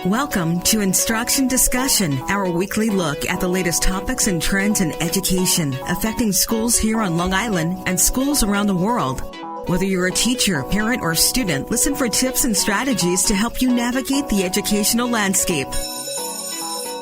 Welcome to Instruction Discussion, our weekly look at the latest topics and trends in education affecting schools here on Long Island and schools around the world. Whether you're a teacher, parent, or student, listen for tips and strategies to help you navigate the educational landscape.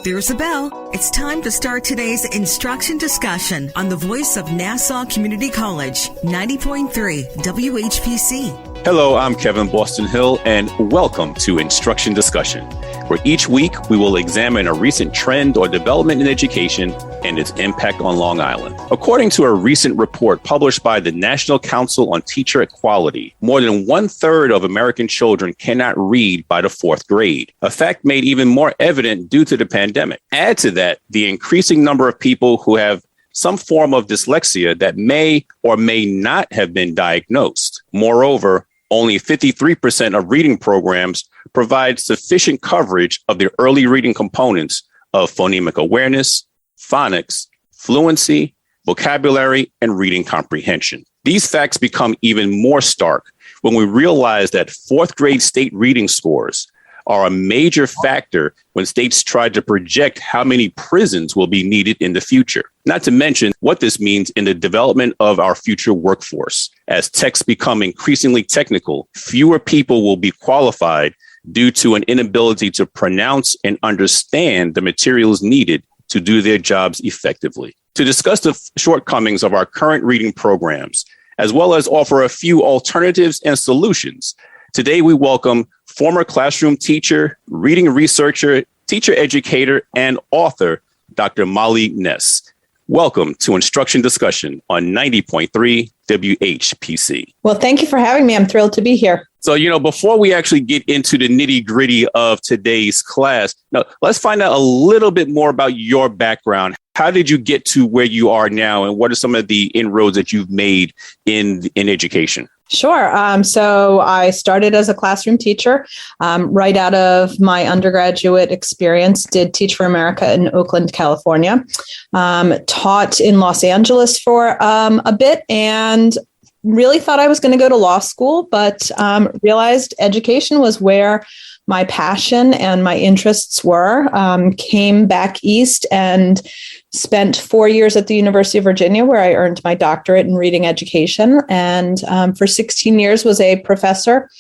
There's a bell. It's time to start today's Instruction Discussion on the voice of Nassau Community College, 90.3 WHPC. Hello, I'm Kevin Boston Hill, and welcome to Instruction Discussion, where each week we will examine a recent trend or development in education and its impact on Long Island. According to a recent report published by the National Council on Teacher Equality, more than 1/3 of American children cannot read by the 4th grade, a fact made even more evident due to the pandemic. Add to that the increasing number of people who have some form of dyslexia that may or may not have been diagnosed. Moreover, only 53% of reading programs provide sufficient coverage of the early reading components of phonemic awareness, phonics, fluency, vocabulary, and reading comprehension. These facts become even more stark when we realize that 4th grade state reading scores are a major factor when states try to project how many prisons will be needed in the future. Not to mention what this means in the development of our future workforce. As texts become increasingly technical, fewer people will be qualified due to an inability to pronounce and understand the materials needed to do their jobs effectively. To discuss the shortcomings of our current reading programs, as well as offer a few alternatives and solutions, today we welcome former classroom teacher, reading researcher, teacher educator, and author, Dr. Molly Ness. Welcome to Instruction Discussion on 90.3 WHPC. Well, thank you for having me. I'm thrilled to be here. So, before we actually get into the nitty gritty of today's class, now let's find out a little bit more about your background. How did you get to where you are now, and what are some of the inroads that you've made in education? Sure. So I started as a classroom teacher right out of my undergraduate experience, did Teach for America in Oakland, California, taught in Los Angeles for a bit, and really thought I was going to go to law school, but realized education was where my passion and my interests were. Came back east and spent 4 years at the University of Virginia, where I earned my doctorate in reading education, and for 16 years was a professor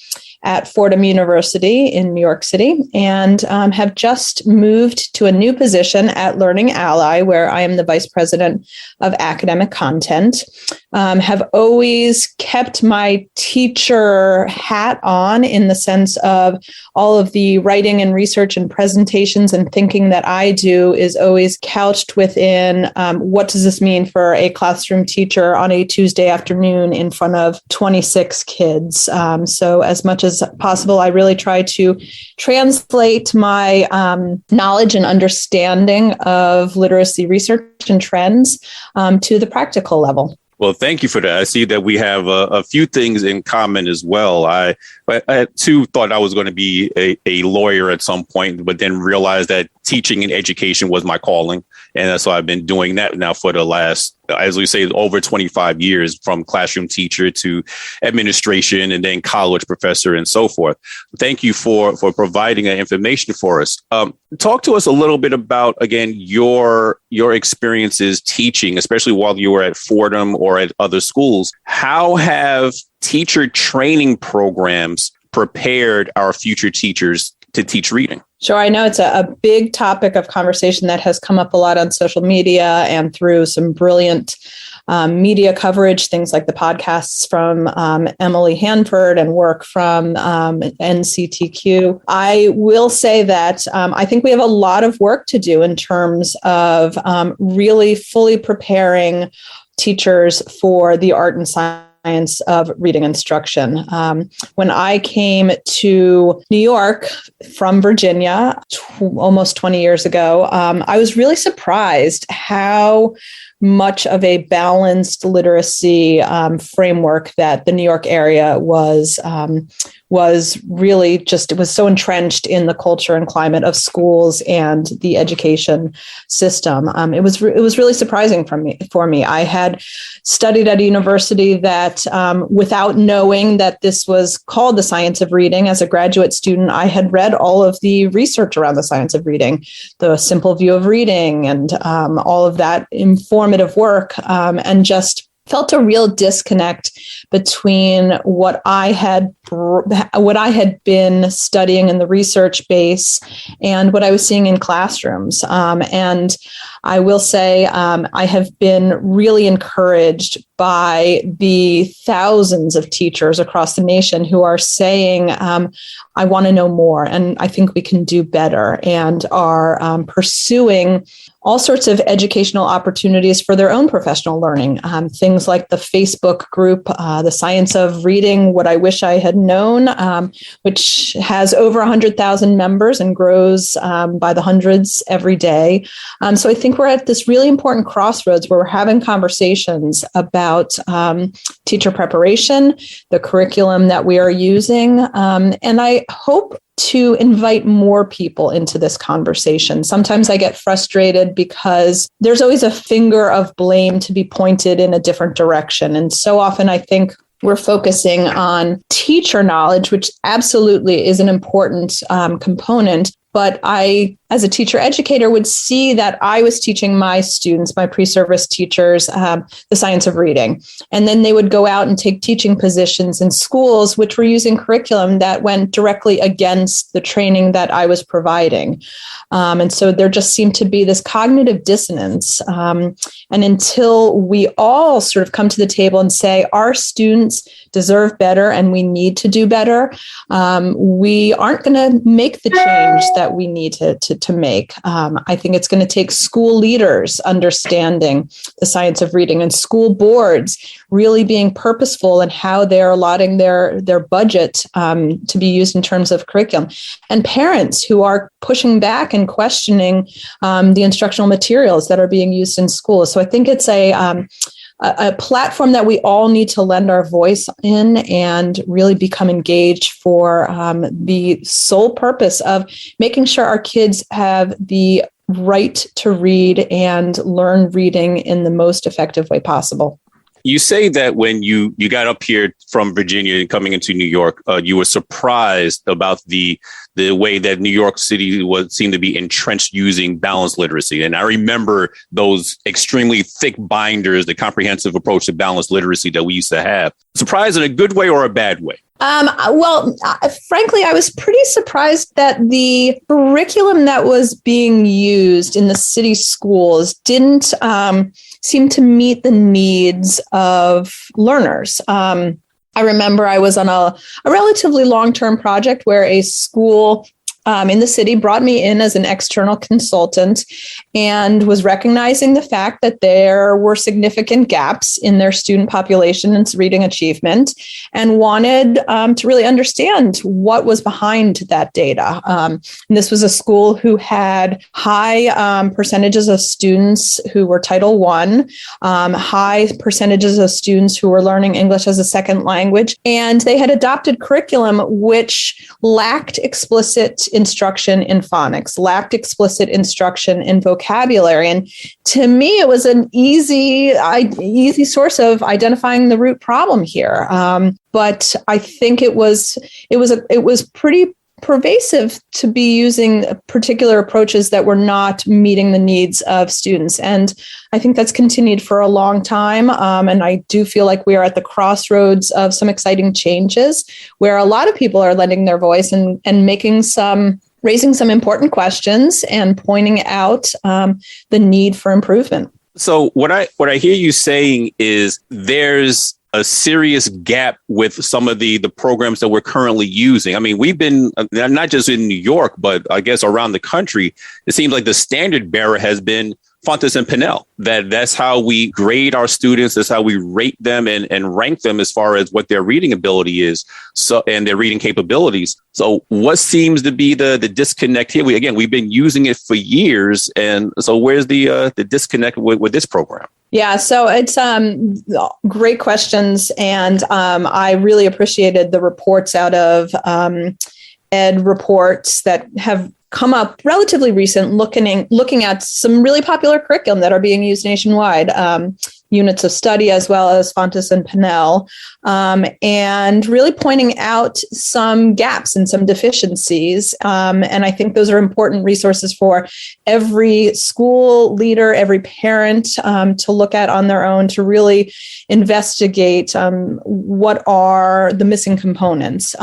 at Fordham University in New York City, and have just moved to a new position at Learning Ally, where I am the Vice President of Academic Content. Have always kept my teacher hat on in the sense of all of the writing and research and presentations and thinking that I do is always couched within what does this mean for a classroom teacher on a Tuesday afternoon in front of 26 kids. So as much as possible, I really try to translate my knowledge and understanding of literacy research and trends to the practical level. Well, thank you for that. I see that we have a few things in common as well. I too thought I was going to be a lawyer at some point, but then realized that teaching and education was my calling. And so I've been doing that now for the last, as we say, over 25 years, from classroom teacher to administration and then college professor and so forth. Thank you for providing that information for us. Talk to us a little bit about, again, your experiences teaching, especially while you were at Fordham or at other schools. How have teacher training programs prepared our future teachers to teach reading? Sure. I know it's a big topic of conversation that has come up a lot on social media and through some brilliant media coverage, things like the podcasts from Emily Hanford and work from NCTQ. I will say that I think we have a lot of work to do in terms of really fully preparing teachers for the art and science of reading instruction. When I came to New York from Virginia almost 20 years ago, I was really surprised how much of a balanced literacy framework that the New York area was was really just, it was so entrenched in the culture and climate of schools and the education system. It was really surprising for me. I had studied at a university that without knowing that this was called the science of reading, as a graduate student, I had read all of the research around the science of reading, the simple view of reading, and all of that informative work, and just felt a real disconnect between what I had been studying in the research base and what I was seeing in classrooms. And I will say I have been really encouraged by the thousands of teachers across the nation who are saying, I want to know more, and I think we can do better, and are pursuing all sorts of educational opportunities for their own professional learning. Things like the Facebook group, The Science of Reading, What I Wish I Had Known, which has over 100,000 members and grows by the hundreds every day. So I think we're at this really important crossroads where we're having conversations about teacher preparation, the curriculum that we are using, and I hope to invite more people into this conversation. Sometimes I get frustrated because there's always a finger of blame to be pointed in a different direction. And so often I think we're focusing on teacher knowledge, which absolutely is an important component. But I, as a teacher educator, would see that I was teaching my students, my pre-service teachers, the science of reading. And then they would go out and take teaching positions in schools, which were using curriculum that went directly against the training that I was providing. And so there just seemed to be this cognitive dissonance. And until we all sort of come to the table and say, our students deserve better and we need to do better, we aren't going to make the change that we need to make. I think it's going to take school leaders understanding the science of reading, and school boards really being purposeful in how they're allotting their budget to be used in terms of curriculum, and parents who are pushing back and questioning the instructional materials that are being used in schools. So I think it's a platform that we all need to lend our voice in and really become engaged for the sole purpose of making sure our kids have the right to read and learn reading in the most effective way possible. You say that when you got up here from Virginia and coming into New York, you were surprised about the way that New York City seemed to be entrenched using balanced literacy. And I remember those extremely thick binders, the comprehensive approach to balanced literacy that we used to have. Surprised in a good way or a bad way? Frankly, I was pretty surprised that the curriculum that was being used in the city schools didn't seem to meet the needs of learners. I remember I was on a relatively long-term project where a school in the city brought me in as an external consultant and was recognizing the fact that there were significant gaps in their student population and reading achievement, and wanted to really understand what was behind that data. And this was a school who had high percentages of students who were Title I, high percentages of students who were learning English as a second language, and they had adopted curriculum which lacked explicit instruction in phonics, lacked explicit instruction in vocabulary. And to me, it was an easy source of identifying the root problem here. But I think it was pretty pervasive to be using particular approaches that were not meeting the needs of students. And I think that's continued for a long time. And I do feel like we are at the crossroads of some exciting changes where a lot of people are lending their voice and raising some important questions and pointing out the need for improvement. So what I hear you saying is there's a serious gap with some of the programs that we're currently using. I mean, we've been not just in New York, but I guess around the country. It seems like the standard bearer has been Fontes and Pinnell. That's how we grade our students. That's how we rate them and rank them as far as what their reading ability is, and their reading capabilities. So what seems to be the disconnect here? We've been using it for years. And so where's the disconnect with this program? Yeah, so it's great questions, and I really appreciated the reports out of ed reports that have come up relatively recent, looking at some really popular curriculum that are being used nationwide, units of study as well as Fontes and Pinnell, and really pointing out some gaps and some deficiencies. And I think those are important resources for every school leader, every parent to look at on their own to really investigate what are the missing components.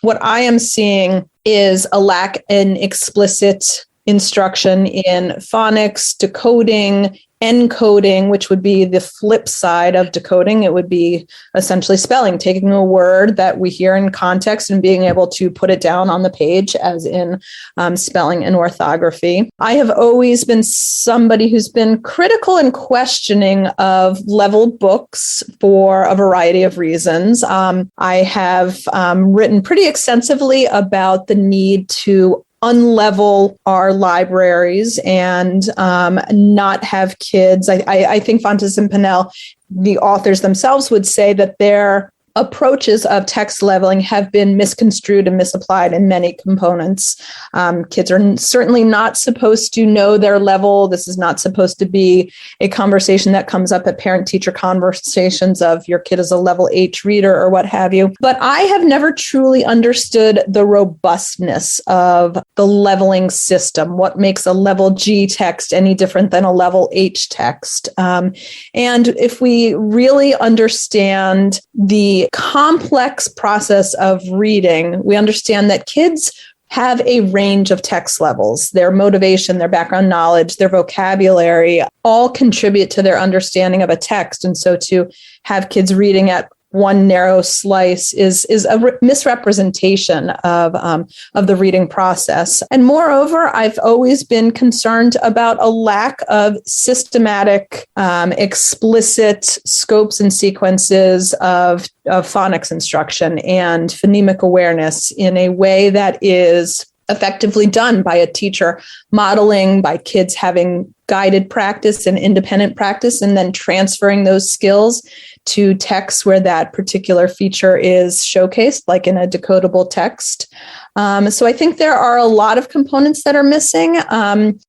What I am seeing is a lack in explicit instruction in phonics, decoding, encoding, which would be the flip side of decoding. It would be essentially spelling, taking a word that we hear in context and being able to put it down on the page, as in spelling and orthography. I have always been somebody who's been critical and questioning of level books for a variety of reasons. I have written pretty extensively about the need to unlevel our libraries and not have kids. I think Fontes and Pinnell, the authors themselves, would say that their approaches of text leveling have been misconstrued and misapplied in many components. Kids are certainly not supposed to know their level. This is not supposed to be a conversation that comes up at parent-teacher conversations of your kid is a level H reader or what have you. But I have never truly understood the robustness of the leveling system. What makes a level G text any different than a level H text? And if we really understand the complex process of reading, we understand that kids have a range of text levels. Their motivation, their background knowledge, their vocabulary all contribute to their understanding of a text. And so to have kids reading at one narrow slice is a misrepresentation of the reading process. And moreover, I've always been concerned about a lack of systematic, explicit scopes and sequences of phonics instruction and phonemic awareness in a way that is effectively done by a teacher modeling, by kids having guided practice and independent practice, and then transferring those skills to texts where that particular feature is showcased, like in a decodable text. So I think there are a lot of components that are missing.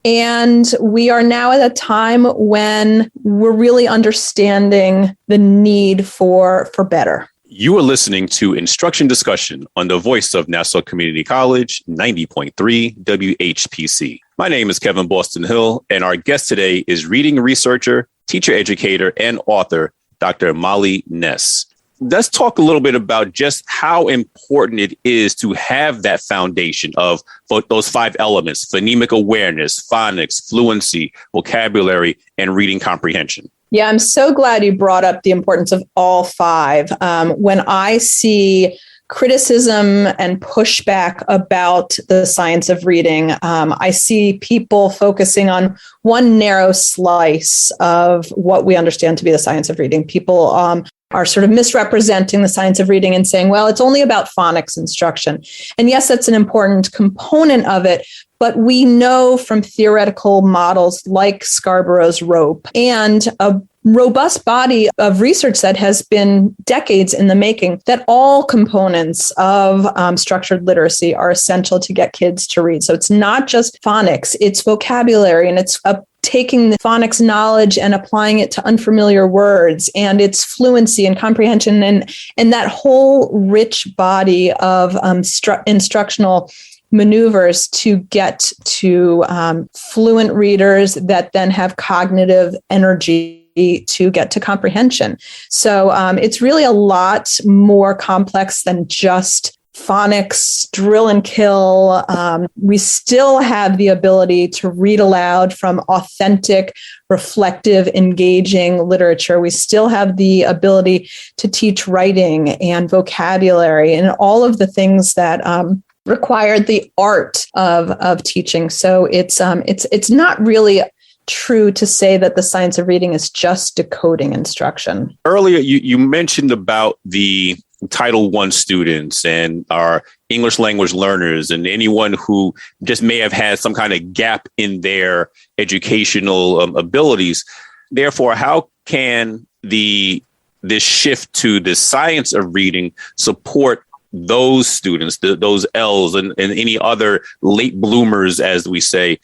And we are now at a time when we're really understanding the need for better. You are listening to Instruction Discussion on the voice of Nassau Community College, 90.3 WHPC. My name is Kevin Boston Hill, and our guest today is reading researcher, teacher educator, and author, Dr. Molly Ness. Let's talk a little bit about just how important it is to have that foundation of those 5 elements: phonemic awareness, phonics, fluency, vocabulary, and reading comprehension. Yeah, I'm so glad you brought up the importance of all 5. When I see criticism and pushback about the science of reading, I see people focusing on one narrow slice of what we understand to be the science of reading. People are sort of misrepresenting the science of reading and saying, well, it's only about phonics instruction. And yes, that's an important component of it. But we know from theoretical models like Scarborough's rope and a robust body of research that has been decades in the making that all components of structured literacy are essential to get kids to read. So it's not just phonics, it's vocabulary, and it's taking the phonics knowledge and applying it to unfamiliar words, and its fluency and comprehension, and that whole rich body of instructional maneuvers to get to fluent readers that then have cognitive energy to get to comprehension. So it's really a lot more complex than just phonics, drill and kill. We still have the ability to read aloud from authentic, reflective, engaging literature. We still have the ability to teach writing and vocabulary and all of the things that required the art of teaching. So it's not really true to say that the science of reading is just decoding instruction. Earlier, you mentioned about the Title I students and our English language learners and anyone who just may have had some kind of gap in their educational abilities. Therefore, how can this shift to the science of reading support those students, those L's and any other late bloomers, as we say,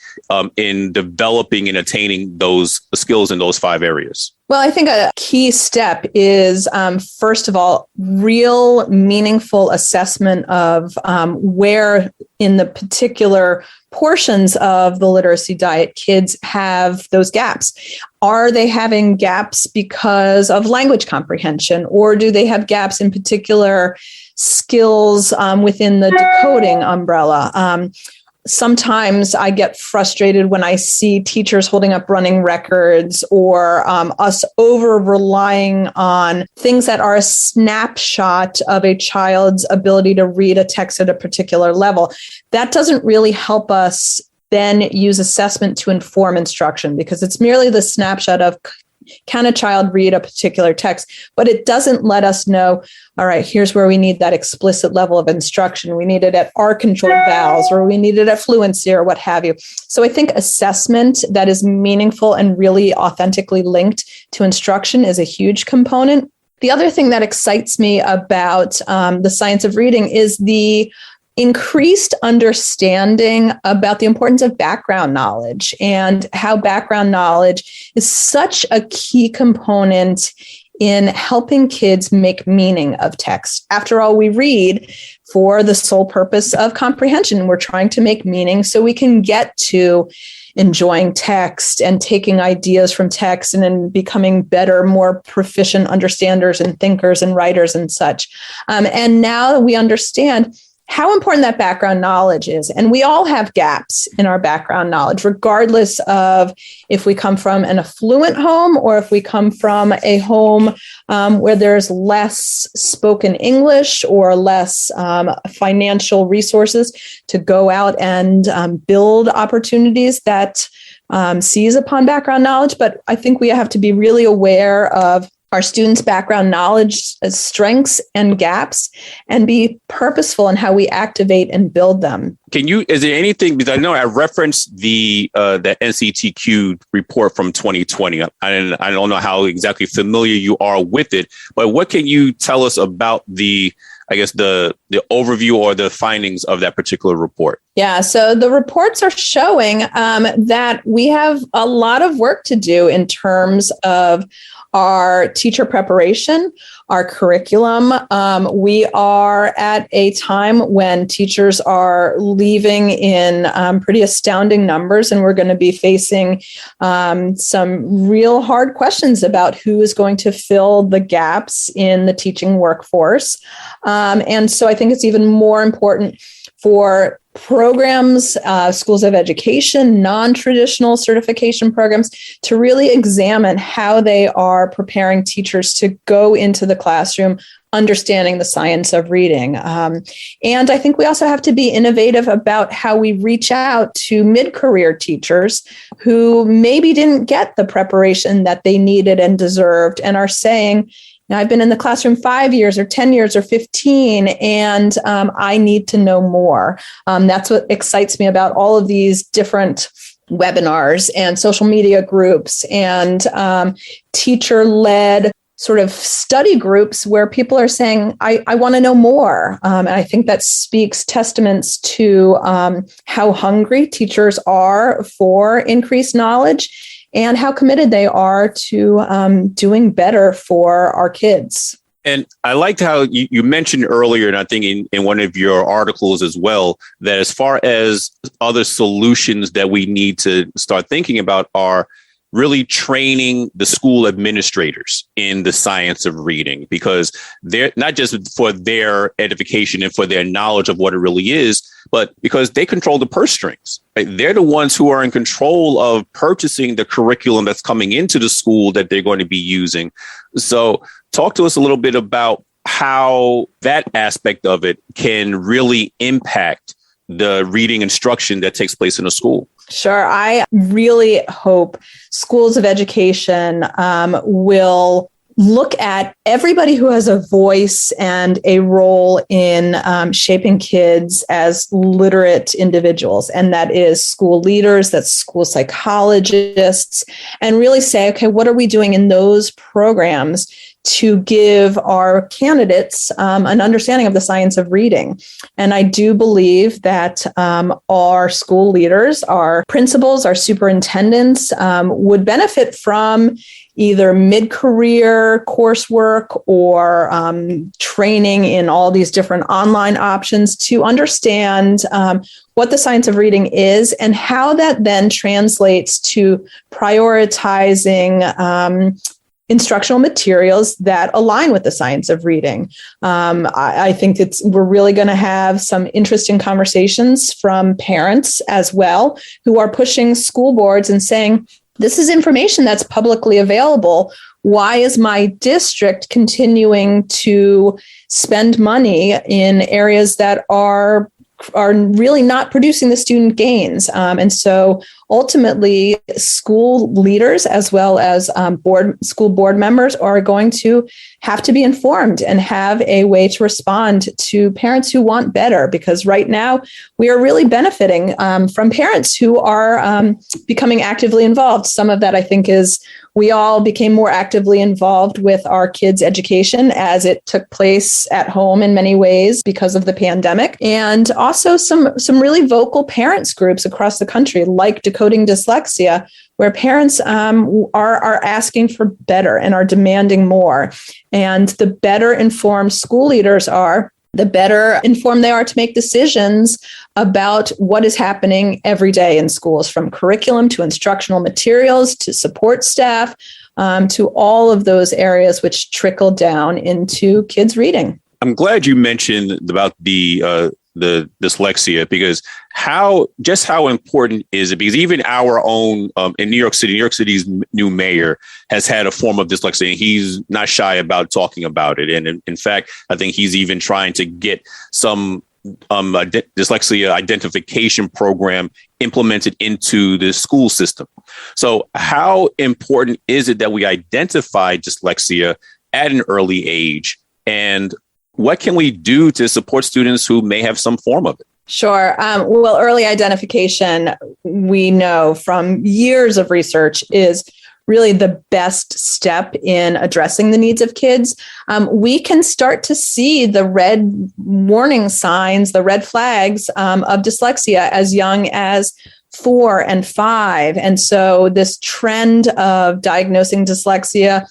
in developing and attaining those skills in those 5 areas? Well, I think a key step is, first of all, real meaningful assessment of where in the particular portions of the literacy diet kids have those gaps. Are they having gaps because of language comprehension, or do they have gaps in particular skills within the decoding umbrella? Sometimes I get frustrated when I see teachers holding up running records, or us over relying on things that are a snapshot of a child's ability to read a text at a particular level. That doesn't really help us then use assessment to inform instruction, because it's merely the snapshot of, can a child read a particular text? But it doesn't let us know, all right, here's where we need that explicit level of instruction. We need it at R-controlled vowels, or we need it at fluency, or what have you. So I think assessment that is meaningful and really authentically linked to instruction is a huge component. The other thing that excites me about the science of reading is the increased understanding about the importance of background knowledge, and how background knowledge is such a key component in helping kids make meaning of text. After all, we read for the sole purpose of comprehension. We're trying to make meaning so we can get to enjoying text and taking ideas from text and then becoming better, more proficient understanders and thinkers and writers and such. And now we understand how important that background knowledge is. And we all have gaps in our background knowledge, regardless of if we come from an affluent home or if we come from a home where there's less spoken English or less financial resources to go out and build opportunities that seize upon background knowledge. But I think we have to be really aware of our students' background knowledge strengths and gaps, and be purposeful in how we activate and build them. Is there anything, because I know I referenced the NCTQ report from 2020. I don't know how exactly familiar you are with it, but what can you tell us about the overview or the findings of that particular report? Yeah, so the reports are showing that we have a lot of work to do in terms of our teacher preparation, our curriculum. We are at a time when teachers are leaving in pretty astounding numbers, and we're going to be facing some real hard questions about who is going to fill the gaps in the teaching workforce. And so I think it's even more important for programs, schools of education, non-traditional certification programs, to really examine how they are preparing teachers to go into the classroom understanding the science of reading. And I think we also have to be innovative about how we reach out to mid-career teachers who maybe didn't get the preparation that they needed and deserved, and are saying, now, I've been in the classroom 5 years or 10 years or 15, and I need to know more. That's what excites me about all of these different webinars and social media groups and teacher-led sort of study groups where people are saying, I want to know more. And I think that speaks testaments to how hungry teachers are for increased knowledge, and how committed they are to doing better for our kids. And I liked how you mentioned earlier, and I think in one of your articles as well, that as far as other solutions that we need to start thinking about are really training the school administrators in the science of reading, because they're not just for their edification and for their knowledge of what it really is, but because they control the purse strings. Right? They're the ones who are in control of purchasing the curriculum that's coming into the school that they're going to be using. So talk to us a little bit about how that aspect of it can really impact the reading instruction that takes place in a school. Sure. I really hope schools of education will look at everybody who has a voice and a role in shaping kids as literate individuals. And that is school leaders, that's school psychologists, and really say, okay, what are we doing in those programs to give our candidates an understanding of the science of reading? And I do believe that our school leaders, our principals, our superintendents would benefit from either mid-career coursework or training in all these different online options to understand what the science of reading is and how that then translates to prioritizing instructional materials that align with the science of reading. I think we're really going to have some interesting conversations from parents as well, who are pushing school boards and saying, this is information that's publicly available. Why is my district continuing to spend money in areas that are really not producing the student gains? And so ultimately, school leaders as well as school board members are going to have to be informed and have a way to respond to parents who want better, because right now we are really benefiting from parents who are becoming actively involved. Some of that, I think, is we all became more actively involved with our kids' education as it took place at home in many ways because of the pandemic. And also some really vocal parents groups across the country, like Decoding Dyslexia, where parents are asking for better and are demanding more. And the better informed school leaders are, the better informed they are to make decisions about what is happening every day in schools, from curriculum to instructional materials to support staff, to all of those areas which trickle down into kids' reading. I'm glad you mentioned about the dyslexia, because how important is it? Because even our own in New York City's new mayor has had a form of dyslexia, and he's not shy about talking about it. And in fact, I think he's even trying to get some dyslexia identification program implemented into the school system. So how important is it that we identify dyslexia at an early age? And what can we do to support students who may have some form of it? Sure. Well, early identification, we know from years of research, is really the best step in addressing the needs of kids. We can start to see the red warning signs, the red flags of dyslexia as young as 4 and 5. And so this trend of diagnosing dyslexia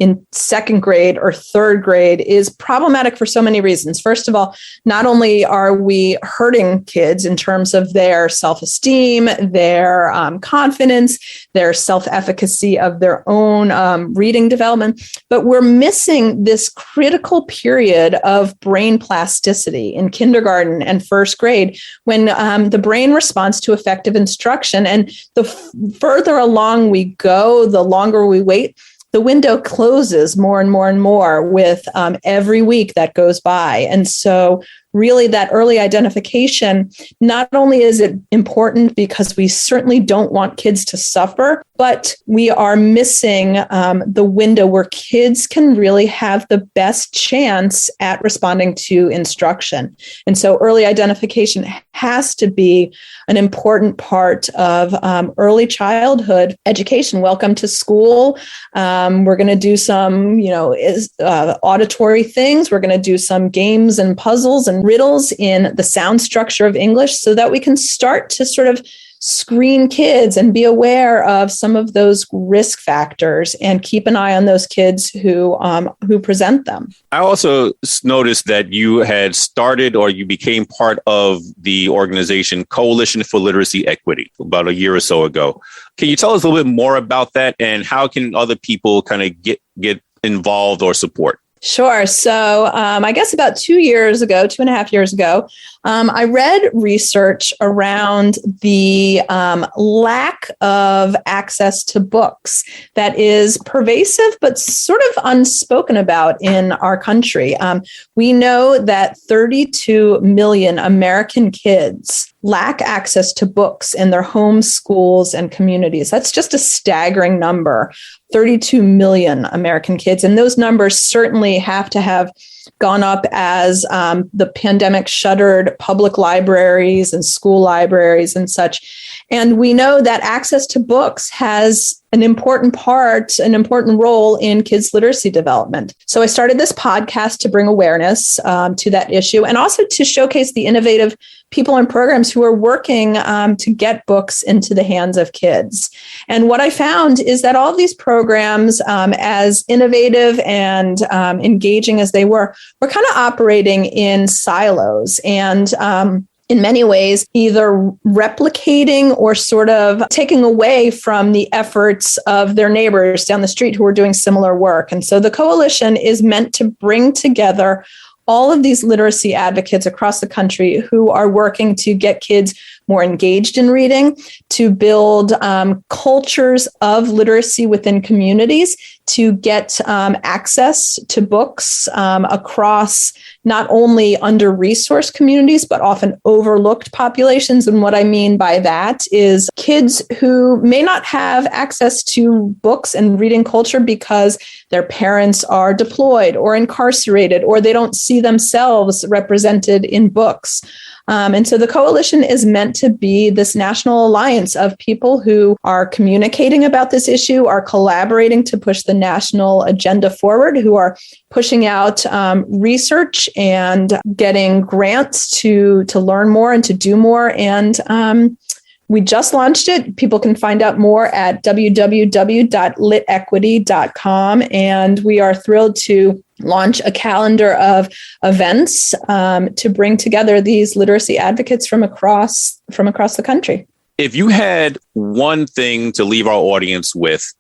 in second grade or third grade is problematic for so many reasons. First of all, not only are we hurting kids in terms of their self-esteem, their confidence, their self-efficacy of their own reading development, but we're missing this critical period of brain plasticity in kindergarten and first grade, when the brain responds to effective instruction. And the further along we go, the longer we wait, the window closes more and more and more with every week that goes by. And so really that early identification, not only is it important because we certainly don't want kids to suffer, but we are missing the window where kids can really have the best chance at responding to instruction. And so early identification has to be an important part of early childhood education. Welcome to school. We're going to do some, auditory things. We're going to do some games and puzzles and riddles in the sound structure of English so that we can start to sort of screen kids and be aware of some of those risk factors and keep an eye on those kids who present them. I also noticed that you had started, or you became part of, the organization Coalition for Literacy Equity about a year or so ago. Can you tell us a little bit more about that, and how can other people kind of get involved or support? Sure. So I guess about 2.5 years ago, I read research around the lack of access to books that is pervasive, but sort of unspoken about in our country. We know that 32 million American kids lack access to books in their home, schools, and communities. That's just a staggering number. 32 million American kids. And those numbers certainly have to have gone up as the pandemic shuttered public libraries and school libraries and such. And we know that access to books has an important role in kids' literacy development. So I started this podcast to bring awareness to that issue and also to showcase the innovative people and programs who are working to get books into the hands of kids. And what I found is that all of these programs, as innovative and engaging as they were kind of operating in silos and in many ways, either replicating or sort of taking away from the efforts of their neighbors down the street who are doing similar work. And so the coalition is meant to bring together all of these literacy advocates across the country who are working to get kids more engaged in reading, to build cultures of literacy within communities, to get access to books across not only under-resourced communities, but often overlooked populations. And what I mean by that is kids who may not have access to books and reading culture because their parents are deployed or incarcerated, or they don't see themselves represented in books. And so the coalition is meant to be this national alliance of people who are communicating about this issue, are collaborating to push the national agenda forward, who are pushing out research and getting grants to learn more and to do more. And we just launched it. People can find out more at www.litequity.com. And we are thrilled to launch a calendar of events to bring together these literacy advocates from across the country. If you had one thing to leave our audience with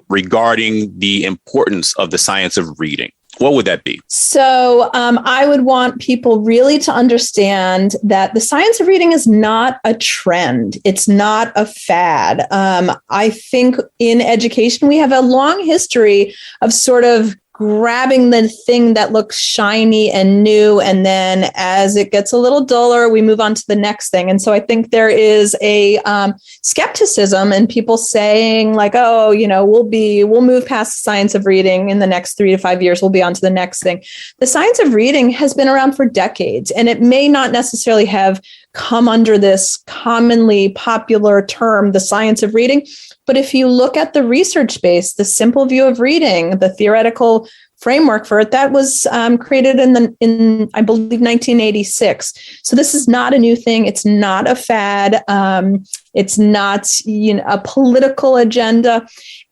regarding the importance of the science of reading, what would that be? So I would want people really to understand that the science of reading is not a trend. It's not a fad. I think in education, we have a long history of sort of grabbing the thing that looks shiny and new. And then as it gets a little duller, we move on to the next thing. And so I think there is a skepticism and people saying like, oh, we'll move past the science of reading in the next 3 to 5 years. We'll be on to the next thing. The science of reading has been around for decades, and it may not necessarily have come under this commonly popular term, the science of reading. But if you look at the research base, the simple view of reading, the theoretical framework for it, that was created in I believe 1986. So this is not a new thing. It's not a fad. It's not a political agenda,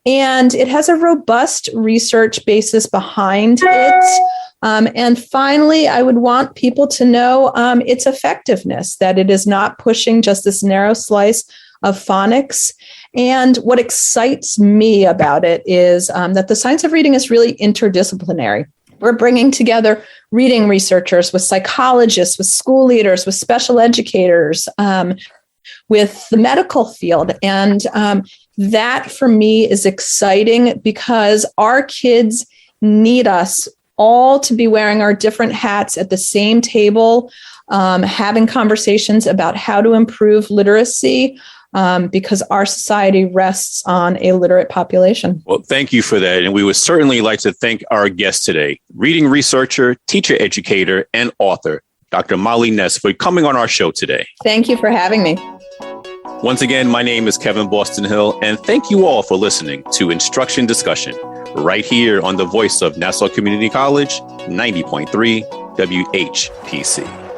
and it has a robust research basis behind it. And finally, I would want people to know its effectiveness, that it is not pushing just this narrow slice of phonics. And what excites me about it is that the science of reading is really interdisciplinary. We're bringing together reading researchers with psychologists, with school leaders, with special educators, with the medical field. And that for me is exciting because our kids need us all to be wearing our different hats at the same table, having conversations about how to improve literacy, because our society rests on a literate population. Well, thank you for that. And we would certainly like to thank our guest today, reading researcher, teacher educator, and author, Dr. Molly Ness, for coming on our show today. Thank you for having me. Once again, my name is Kevin Boston Hill, and thank you all for listening to Instruction Discussion, right here on the voice of Nassau Community College, 90.3 WHPC.